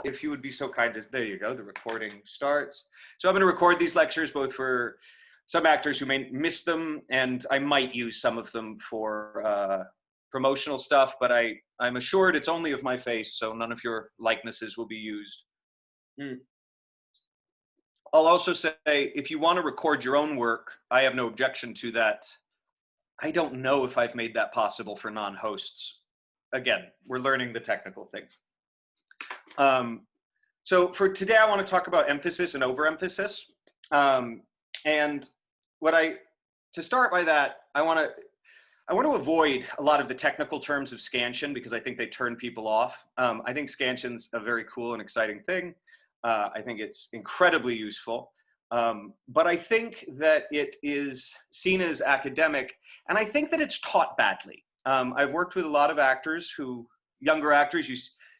if you would be so kind as, there you go, the recording starts. So I'm going to record these lectures both for some actors who may miss them, and I might use some of them for promotional stuff, but I'm assured it's only of my face, so none of your likenesses will be used. I'll also say, if you want to record your own work, I have no objection to that. I don't know if I've made that possible for non-hosts. Again, we're learning the technical things. So for today, I want to talk about emphasis and overemphasis. And to start by that, I want to avoid a lot of the technical terms of scansion because I think they turn people off. I think scansion's a very cool and exciting thing. I think it's incredibly useful. But I think that it is seen as academic, and I think that it's taught badly. I've worked with a lot of actors younger actors,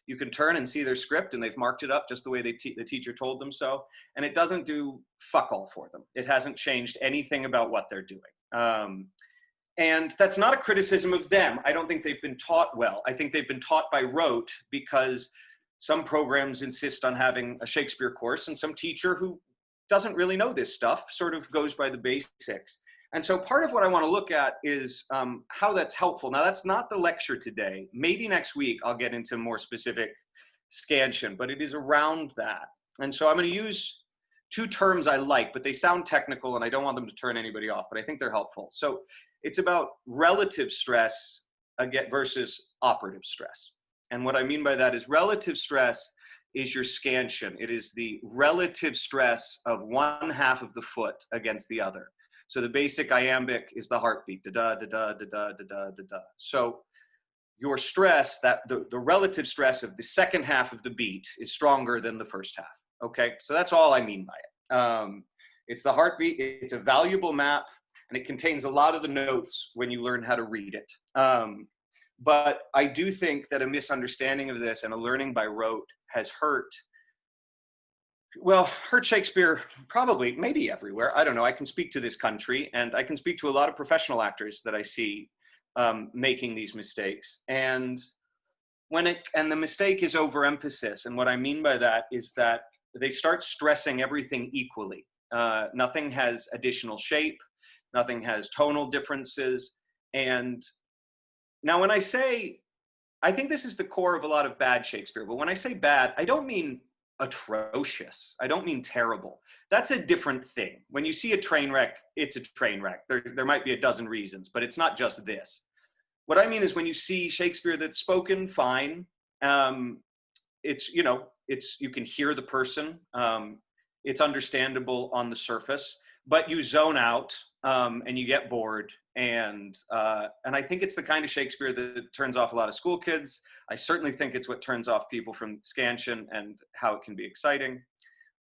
you can turn and see their script and they've marked it up just the way the teacher told them so, and it doesn't do fuck all for them. It hasn't changed anything about what they're doing. And that's not a criticism of them. I don't think they've been taught well. I think they've been taught by rote because some programs insist on having a Shakespeare course, and some teacher who doesn't really know this stuff sort of goes by the basics. And so part of what I want to look at is how that's helpful. Now, that's not the lecture today. Maybe next week I'll get into more specific scansion, but it is around that. And so I'm going to use two terms I like, but they sound technical and I don't want them to turn anybody off, but I think they're helpful. So it's about relative stress versus operative stress. And what I mean by that is relative stress is your scansion. It is the relative stress of one half of the foot against the other. So the basic iambic is the heartbeat, da-da, da-da, da-da, da-da, da-da. So your stress, the relative stress of the second half of the beat is stronger than the first half, okay? So that's all I mean by it. It's the heartbeat, it's a valuable map, and it contains a lot of the notes when you learn how to read it. But I do think that a misunderstanding of this and a learning by rote has hurt Shakespeare probably, maybe everywhere. I don't know. I can speak to this country, and I can speak to a lot of professional actors that I see making these mistakes. And the mistake is overemphasis. And what I mean by that is that they start stressing everything equally. Nothing has additional shape. Nothing has tonal differences. And now when I think this is the core of a lot of bad Shakespeare, but when I say bad, I don't mean atrocious. I don't mean terrible. That's a different thing. When you see a train wreck, it's a train wreck. There might be a dozen reasons, but it's not just this. What I mean is when you see Shakespeare that's spoken fine, you can hear the person. It's understandable on the surface, but you zone out and you get bored. And I think it's the kind of Shakespeare that turns off a lot of school kids. I certainly think it's what turns off people from scansion and how it can be exciting.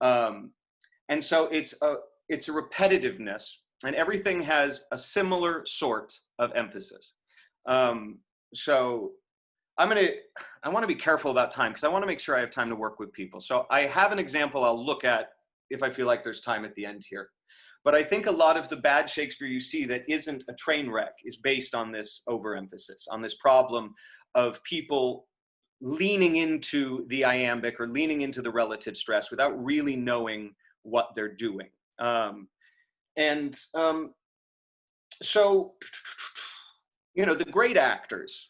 And so it's a repetitiveness, and everything has a similar sort of emphasis. So I want to be careful about time because I want to make sure I have time to work with people. So I have an example I'll look at if I feel like there's time at the end here. But I think a lot of the bad Shakespeare you see that isn't a train wreck is based on this overemphasis, on this problem of people leaning into the iambic or leaning into the relative stress without really knowing what they're doing. So, the great actors,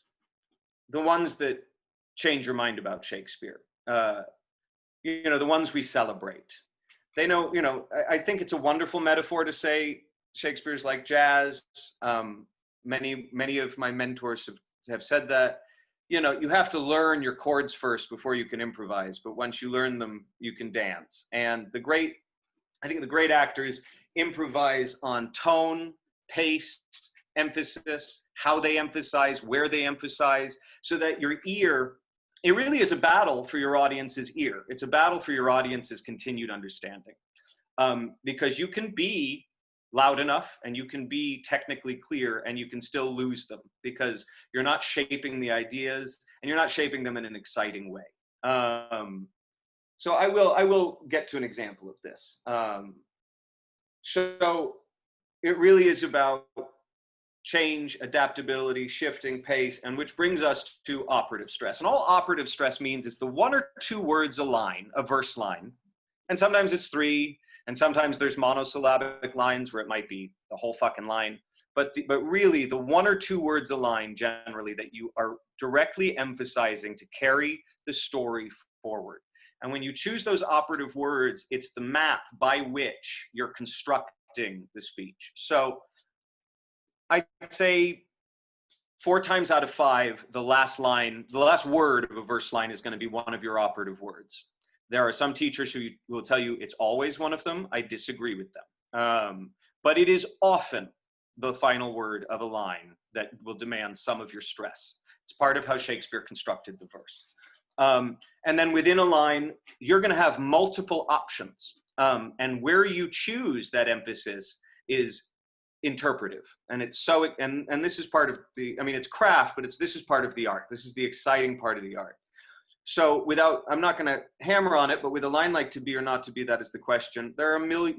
the ones that change your mind about Shakespeare, the ones we celebrate, they know, I think it's a wonderful metaphor to say Shakespeare's like jazz. Many of my mentors have said that, you have to learn your chords first before you can improvise, but once you learn them, you can dance. And I think the great actors improvise on tone, pace, emphasis, how they emphasize, where they emphasize, so that your ear, it really is a battle for your audience's ear. It's a battle for your audience's continued understanding. Because you can be loud enough and you can be technically clear and you can still lose them because you're not shaping the ideas and you're not shaping them in an exciting way. So I will get to an example of this. So it really is about change, adaptability, shifting, pace, and which brings us to operative stress. And all operative stress means is the 1 or 2 words a line, a verse line, and sometimes it's 3, and sometimes there's monosyllabic lines where it might be the whole fucking line. But really, the 1 or 2 words a line generally that you are directly emphasizing to carry the story forward. And when you choose those operative words, it's the map by which you're constructing the speech. So I'd say 4 times out of 5, the last word of a verse line is going to be one of your operative words. There are some teachers who will tell you it's always one of them. I disagree with them. But it is often the final word of a line that will demand some of your stress. It's part of how Shakespeare constructed the verse. And then within a line, you're going to have multiple options. And where you choose that emphasis is interpretive. And it's so, and this is part of the, I mean, it's craft, but this is part of the art. This is the exciting part of the art. So I'm not going to hammer on it, but with a line like to be or not to be, that is the question. There are a million,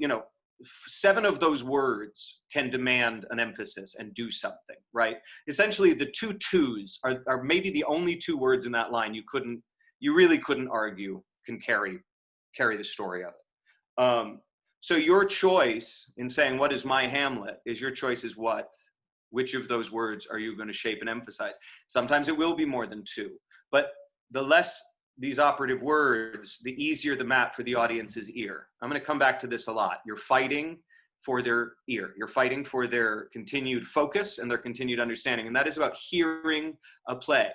7 of those words can demand an emphasis and do something, right? Essentially, the 2 twos are maybe the only 2 words in that line you really couldn't argue can carry the story of it. So your choice in saying, what is my Hamlet, is your choice is what? Which of those words are you going to shape and emphasize? Sometimes it will be more than 2, but the less these operative words, the easier the map for the audience's ear. I'm going to come back to this a lot. You're fighting for their ear. You're fighting for their continued focus and their continued understanding. And that is about hearing a play.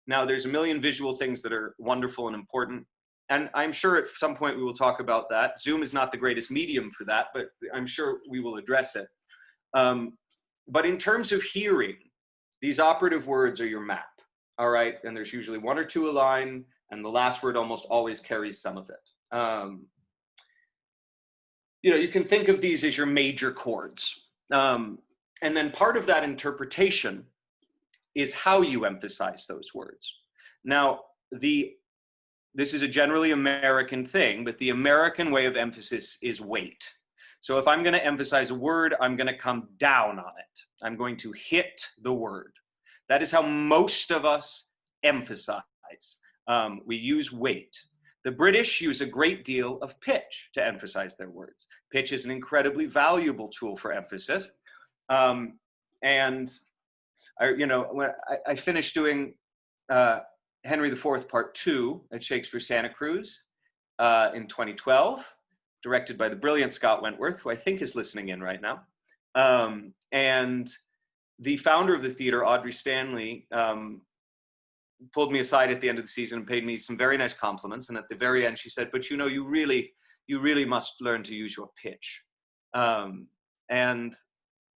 Now, there's a million visual things that are wonderful and important. And I'm sure at some point we will talk about that. Zoom is not the greatest medium for that, but I'm sure we will address it. But in terms of hearing, these operative words are your map, all right? And there's usually 1 or 2 a line, and the last word almost always carries some of it. You can think of these as your major chords. And then part of that interpretation is how you emphasize those words. Now, this is a generally American thing, but the American way of emphasis is weight. So if I'm going to emphasize a word, I'm going to come down on it. I'm going to hit the word. That is how most of us emphasize. We use weight. The British use a great deal of pitch to emphasize their words. Pitch is an incredibly valuable tool for emphasis. And when I finished doing Henry IV Part 2 at Shakespeare Santa Cruz in 2012, directed by the brilliant Scott Wentworth, who I think is listening in right now. And the founder of the theater, Audrey Stanley, pulled me aside at the end of the season and paid me some very nice compliments. And at the very end, she said, but you really must learn to use your pitch. And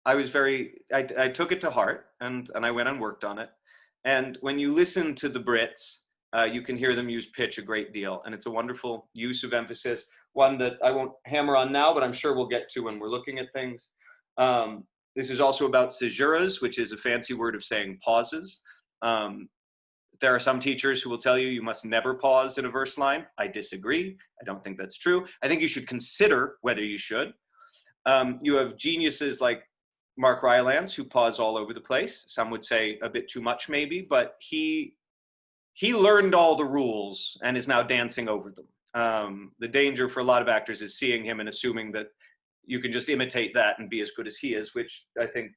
I was I took it to heart, and I went and worked on it. And when you listen to the Brits, you can hear them use pitch a great deal. And it's a wonderful use of emphasis, one that I won't hammer on now, but I'm sure we'll get to when we're looking at things. This is also about caesuras, which is a fancy word of saying pauses. There are some teachers who will tell you must never pause in a verse line. I disagree. I don't think that's true. I think you should consider whether you should. You have geniuses like Mark Rylance who pause all over the place. Some would say a bit too much maybe, but he learned all the rules and is now dancing over them. The danger for a lot of actors is seeing him and assuming that you can just imitate that and be as good as he is, which I think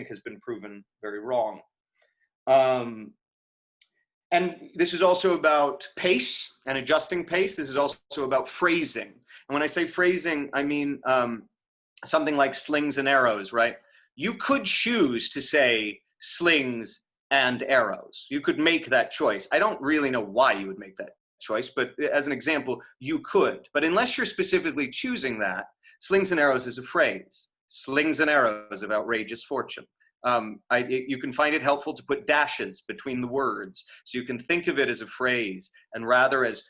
has been proven very wrong. And this is also about pace and adjusting pace. This is also about phrasing. And when I say phrasing, I mean something like slings and arrows, right? You could choose to say slings and arrows. You could make that choice. I don't really know why you would make that choice, but as an example, you could. But unless you're specifically choosing that, slings and arrows is a phrase. Slings and arrows of outrageous fortune. You can find it helpful to put dashes between the words, so you can think of it as a phrase and rather as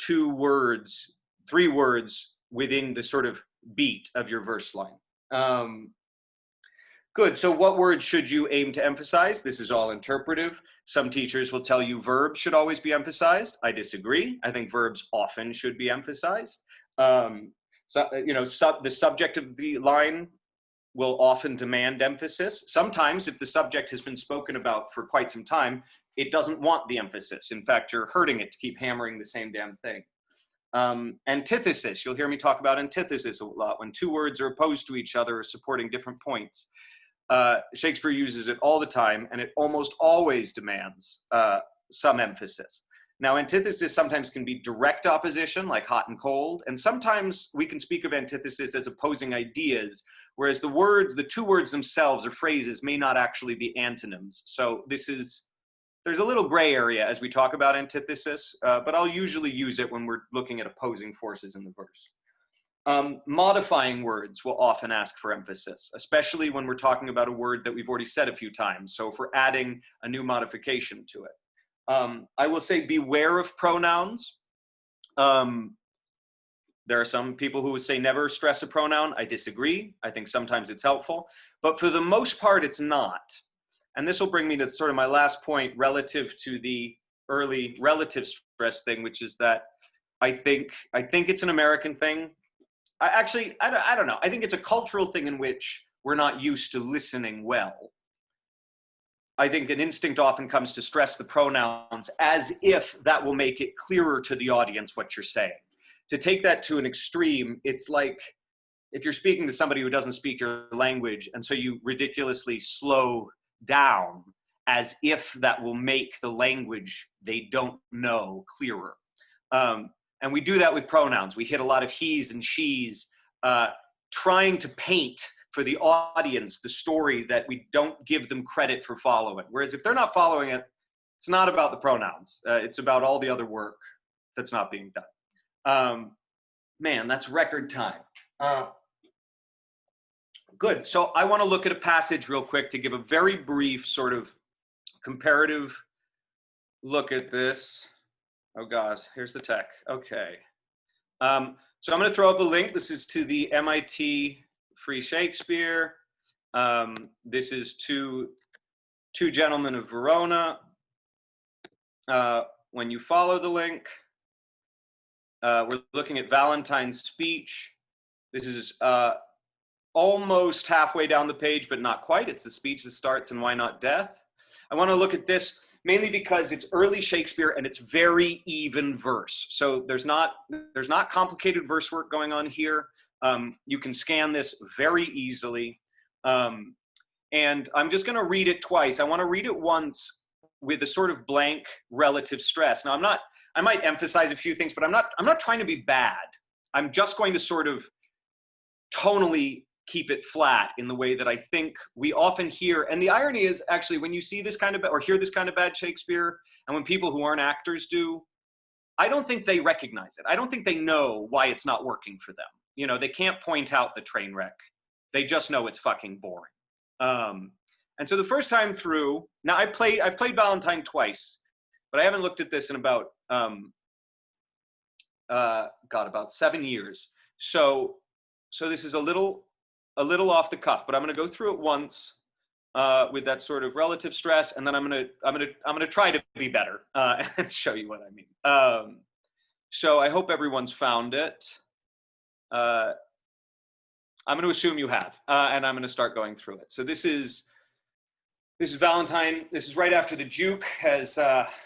2 words, 3 words within the sort of beat of your verse line. Good, so what words should you aim to emphasize? This is all interpretive. Some teachers will tell you verbs should always be emphasized. I disagree. I think verbs often should be emphasized. The subject of the line will often demand emphasis. Sometimes, if the subject has been spoken about for quite some time, it doesn't want the emphasis. In fact, you're hurting it to keep hammering the same damn thing. Antithesis, you'll hear me talk about antithesis a lot, when two words are opposed to each other or supporting different points. Shakespeare uses it all the time, and it almost always demands some emphasis. Now, antithesis sometimes can be direct opposition, like hot and cold, and sometimes we can speak of antithesis as opposing ideas, whereas the two words themselves or phrases may not actually be antonyms. So there's a little gray area as we talk about antithesis, but I'll usually use it when we're looking at opposing forces in the verse. Modifying words will often ask for emphasis, especially when we're talking about a word that we've already said a few times. So if we're adding a new modification to it. I will say beware of pronouns. There are some people who would say never stress a pronoun. I disagree. I think sometimes it's helpful, but for the most part, it's not. And this will bring me to sort of my last point relative to the early relative stress thing, which is that I think it's an American thing. I don't know. I think it's a cultural thing in which we're not used to listening well. I think an instinct often comes to stress the pronouns as if that will make it clearer to the audience what you're saying. To take that to an extreme, it's like if you're speaking to somebody who doesn't speak your language, and so you ridiculously slow down as if that will make the language they don't know clearer. And we do that with pronouns. We hit a lot of he's and she's, trying to paint for the audience the story that we don't give them credit for following. Whereas if they're not following it, it's not about the pronouns. It's about all the other work that's not being done. Man, that's record time. Good. So I want to look at a passage real quick to give a very brief sort of comparative look at this. Oh gosh, here's the tech. Okay. So I'm going to throw up a link. This is to the MIT Free Shakespeare. This is to Two Gentlemen of Verona. When you follow the link, we're looking at Valentine's speech. This is almost halfway down the page, but not quite. It's the speech that starts in Why Not Death. I want to look at this mainly because it's early Shakespeare and it's very even verse. So there's not complicated verse work going on here. You can scan this very easily. And I'm just going to read it twice. I want to read it once with a sort of blank relative stress. Now I might emphasize a few things, but I'm not trying to be bad. I'm just going to sort of tonally keep it flat in the way that I think we often hear. And the irony is actually when you see this kind of, or hear this kind of bad Shakespeare, and when people who aren't actors do, I don't think they recognize it. I don't think they know why it's not working for them. You know, they can't point out the train wreck. They just know it's fucking boring. And so the first time through, now I've played Valentine twice, but I haven't looked at this in about, about 7 years. So this is a little off the cuff, but I'm going to go through it once with that sort of relative stress, and then I'm going to try to be better and show you what I mean. So I hope everyone's found it. I'm going to assume you have, and I'm going to start going through it. So this is Valentine. This is right after the Duke has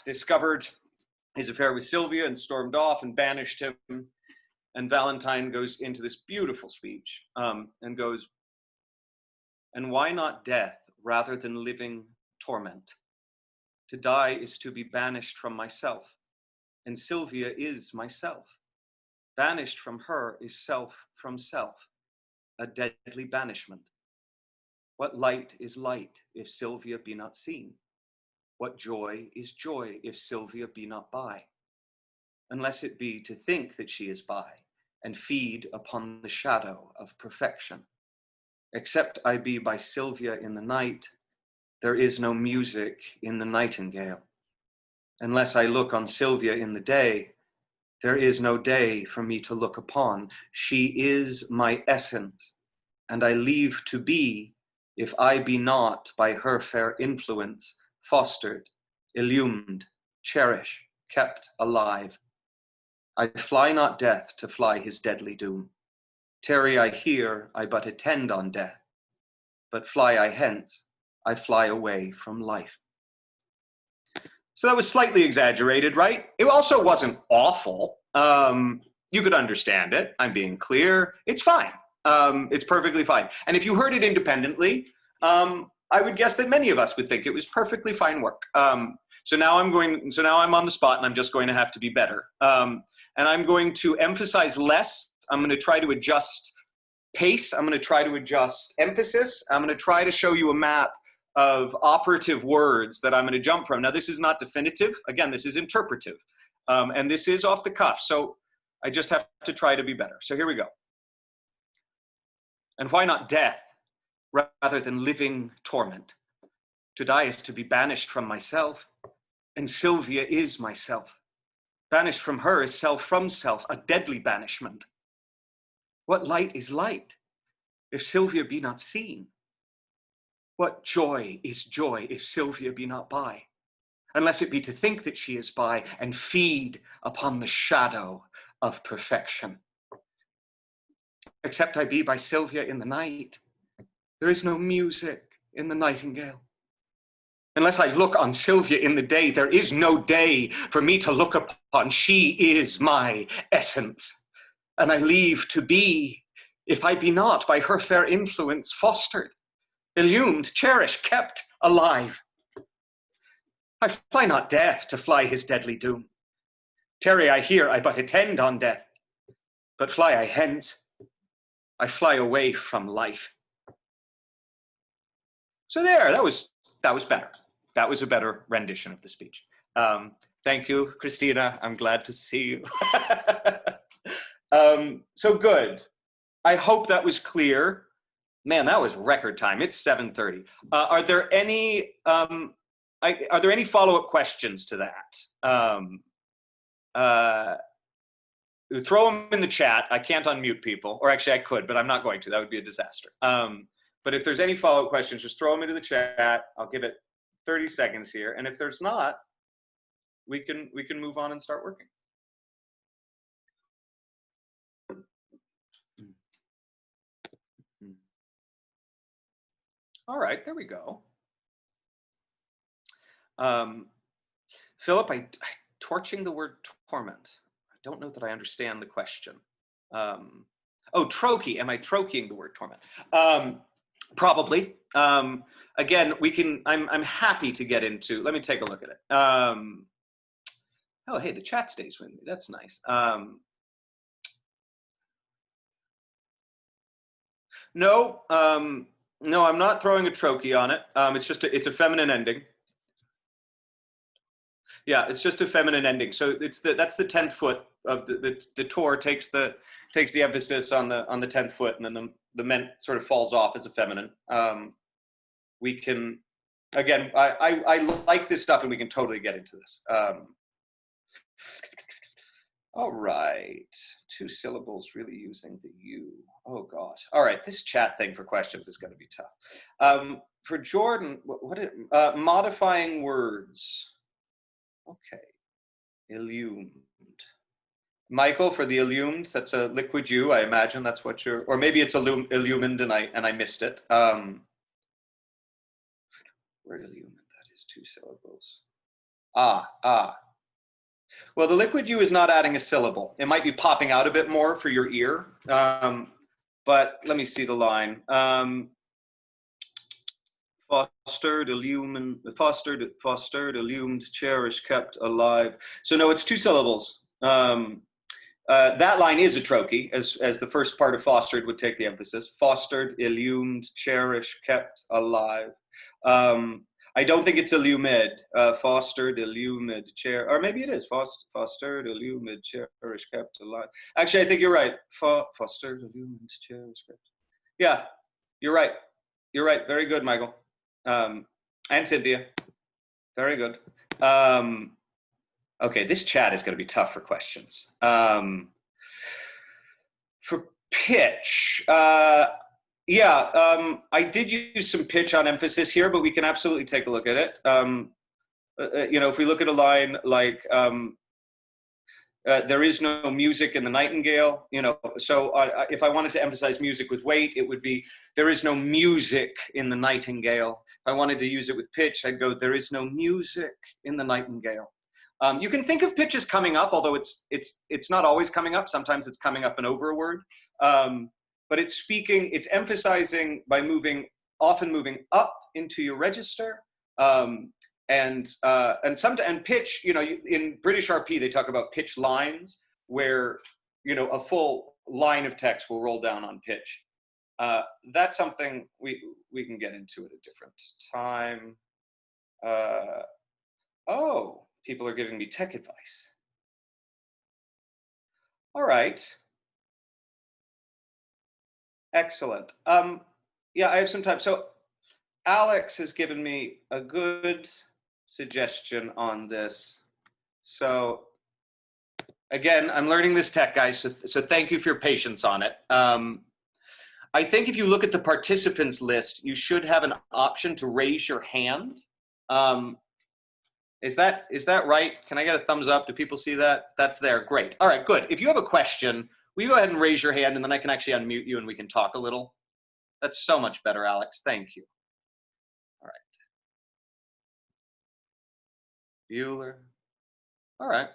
discovered his affair with Sylvia and stormed off and banished him. And Valentine goes into this beautiful speech and goes, "And why not death rather than living torment? To die is to be banished from myself, and Sylvia is myself. Banished from her is self from self, a deadly banishment. What light is light if Sylvia be not seen? What joy is joy if Sylvia be not by? Unless it be to think that she is by, and feed upon the shadow of perfection. Except I be by Sylvia in the night, there is no music in the nightingale. Unless I look on Sylvia in the day, there is no day for me to look upon. She is my essence, and I leave to be if I be not by her fair influence fostered, illumined, cherished, kept alive. I fly not death to fly his deadly doom. Tarry I here, I but attend on death. but fly I hence, I fly away from life. So that was slightly exaggerated, right? It also wasn't awful. You could understand it. I'm being clear. It's fine. It's perfectly fine. And if you heard it independently, I would guess that many of us would think it was perfectly fine work. So now I'm on the spot and I'm just going to have to be better. And I'm going to emphasize less. I'm going to try to adjust pace. I'm going to try to adjust emphasis. I'm going to try to show you a map of operative words that I'm going to jump from. Now, this is not definitive. Again, this is interpretive. And this is off the cuff. So I just have to try to be better. So here we go. And why not death rather than living torment? To die is to be banished from myself, and Sylvia is myself. Banished from her is self from self, a deadly banishment. What light is light if Sylvia be not seen? What joy is joy if Sylvia be not by? Unless it be to think that she is by and feed upon the shadow of perfection. Except I be by Sylvia in the night, there is no music in the nightingale. Unless I look on Sylvia in the day, there is no day for me to look upon. She is my essence, and I leave to be, if I be not by her fair influence fostered, illumed, cherished, kept alive. I fly not death to fly his deadly doom. Tarry I here, I but attend on death. But fly I hence, I fly away from life. So there, that was better. That was a better rendition of the speech. Thank you, Christina. I'm glad to see you. So good. I hope that was clear. Man, that was record time. It's 7:30. Are there any follow-up questions to that? Throw them in the chat. I can't unmute people, or actually I could, but I'm not going to. That would be a disaster. But if there's any follow-up questions, just throw them into the chat. I'll give it 30 seconds here, and if there's not, we can move on and start working. All right, there we go. Philip, torching the word torment. I don't know that I understand the question. Oh, trochee. Am I trocheeing the word torment? Probably. Again, we can. I'm happy to get into. Let me take a look at it. Oh, hey, the chat stays with me. That's nice. No, no, I'm not throwing a trochee on it. It's just it's a feminine ending. Yeah, it's just a feminine ending. So that's the 10th foot of the tor takes the emphasis on the 10th foot, and then the ment sort of falls off as a feminine. We can, again, I like this stuff, and we can totally get into this. All right, 2 syllables really using the U. Oh God. All right, this chat thing for questions is going to be tough. For Jordan, modifying words. Okay, illumined. Michael, for the illumined, that's a liquid U. I imagine that's what you're, or maybe it's illumined and I missed it. Word illumined, that is 2 syllables. Well, the liquid U is not adding a syllable. It might be popping out a bit more for your ear, but let me see the line. Fostered, illumined, cherished, kept alive. So no, it's 2 syllables. That line is a trochee, as the first part of fostered would take the emphasis. Fostered, illumined, cherished, kept alive. I don't think it's illumined. Fostered, illumined, or maybe it is. Fostered, illumined, cherished, kept alive. Actually, I think you're right. Fostered, illumined, cherished, kept. Yeah, you're right. You're right. Very good, Michael. And Cynthia. Very good. Okay, this chat is going to be tough for questions. For pitch, yeah, I did use some pitch on emphasis here, but we can absolutely take a look at it. You know, if we look at a line like, There is no music in the nightingale, you know. So if I wanted to emphasize music with weight, it would be, there is no music in the nightingale. If I wanted to use it with pitch, I'd go, there is no music in the nightingale. You can think of pitch as coming up, although it's not always coming up. Sometimes it's coming up and over a word. But it's speaking, it's emphasizing by often moving up into your register. And pitch, you know, in British RP, they talk about pitch lines where, you know, a full line of text will roll down on pitch. That's something we can get into at a different time. Oh, people are giving me tech advice. All right. Excellent. Yeah, I have some time. So Alex has given me a good suggestion on this. So again, I'm learning this tech, guys, so thank you for your patience on it. I think if you look at the participants list, you should have an option to raise your hand. Is that right? Can I get a thumbs up? Do people see that? That's there. Great. All right, good. If you have a question, will you go ahead and raise your hand, and then I can actually unmute you and we can talk a little? That's so much better, Alex. Thank you. All right. Bueller. All right.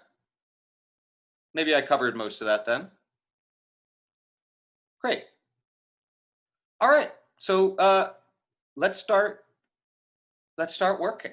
Maybe I covered most of that then. Great. All right. So let's start working.